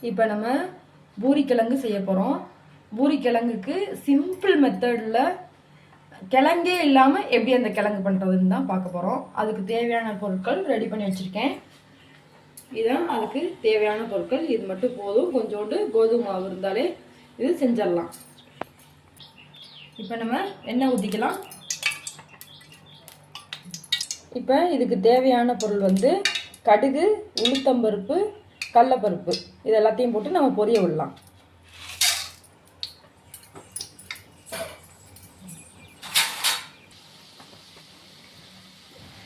இப்போ நம்ம பூரிக்கிழங்கு செய்ய போகிறோம். பூரிக்கிழங்குக்கு சிம்பிள் மெத்தடில் கிழங்கே இல்லாமல் எப்படி அந்த கிழங்கு பண்ணுறதுன்னு தான் பார்க்க போகிறோம். அதுக்கு தேவையான பொருட்கள் ரெடி பண்ணி வச்சுருக்கேன். இதுதான் அதுக்கு தேவையான பொருட்கள். இது மட்டும் போதும். கொஞ்சோண்டு கோதுமை மாவு இருந்தாலே இது செஞ்சிடலாம். இப்போ நம்ம எண்ணெய் ஊற்றிக்கலாம். இப்போ இதுக்கு தேவையான பொருள் வந்து கடுகு, உளுத்தம்பருப்பு, கடலைப்பருப்பு, இது எல்லாத்தையும் போட்டு நம்ம பொரிய விடலாம்.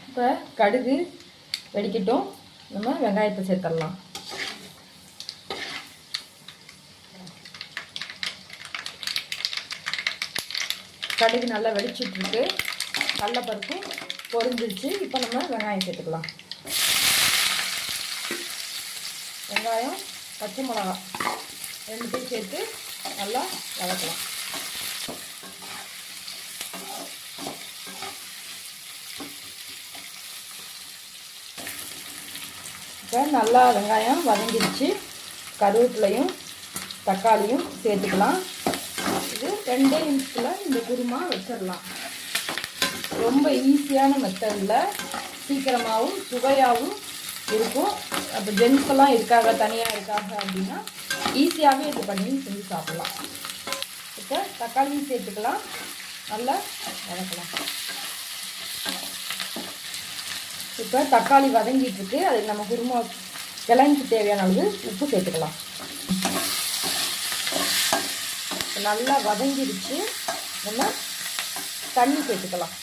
இப்போ கடுகு வெடிக்கட்டும், நம்ம வெங்காயத்தை சேர்த்துடலாம். கடுகு நல்லா வெடிச்சிட்ருக்கு, கடலைப்பருப்பும் பொரிஞ்சிருச்சு. இப்போ நம்ம வெங்காயம் சேர்த்துக்கலாம். வெங்காயம், பச்சை மிளகா ரெண்டுத்தையும் சேர்த்து நல்லா வதக்கலாம். இப்போ நல்லா வெங்காயம் வதங்கிடுச்சு. கருவேப்பிலையும் தக்காளியும் சேர்த்துக்கலாம். இது 2 நிமிஷத்தில் இந்த குருமா வச்சிடலாம். ரொம்ப ஈஸியான மெத்தடில் சீக்கிரமாகவும் சுவையாகவும் இருக்கும். அப்போ ஜென்ஸ் எல்லாம் இருக்காங்க, தனியாக இருக்காங்க அப்படின்னா ஈஸியாகவே இது பண்ணி செஞ்சு சாப்பிட்லாம். இப்போ தக்காளியும் சேர்த்துக்கலாம், நல்லா வதக்கலாம். இப்போ தக்காளி வதங்கிட்டுருக்கு. அதுக்கு நம்ம குருமா கிழங்குக்கு தேவையான அளவு உப்பு சேர்த்துக்கலாம். நல்லா வதங்கிடுச்சு. நம்ம தண்ணி சேர்த்துக்கலாம்.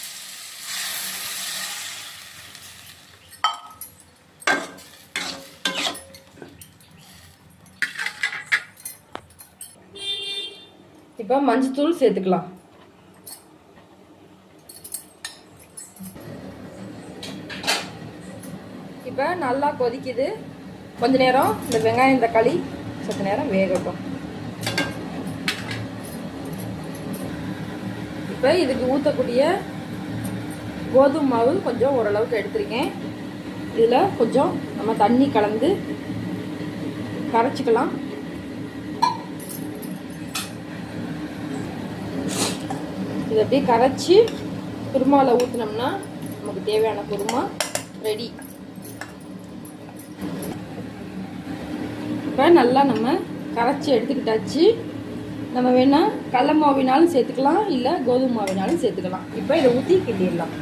இப்போ மஞ்சத்தூள் சேர்த்துக்கலாம். இப்போ நல்லா கொதிக்குது. கொஞ்ச நேரம் இந்த வெங்காயம் தக்காளி சற்று நேரம் வேகட்டும். இப்போ இதுக்கு ஊற்றக்கூடிய கோதுமை மாவு கொஞ்சம் ஓரளவுக்கு எடுத்துருக்கேன். இதில் கொஞ்சம் நம்ம தண்ணி கலந்து கரைச்சிக்கலாம். இதை அப்படியே கரைச்சி குருமாவில் ஊற்றினோம்னா நமக்கு தேவையான குருமா ரெடி. இப்போ நல்லா நம்ம கரைச்சி எடுத்துக்கிட்டாச்சு. நம்ம வேணால் கடலை மாவினாலும் சேர்த்துக்கலாம், இல்லை கோதுமை மாவினாலும் சேர்த்துக்கலாம். இப்போ இதை ஊற்றி கிண்டிடலாம்.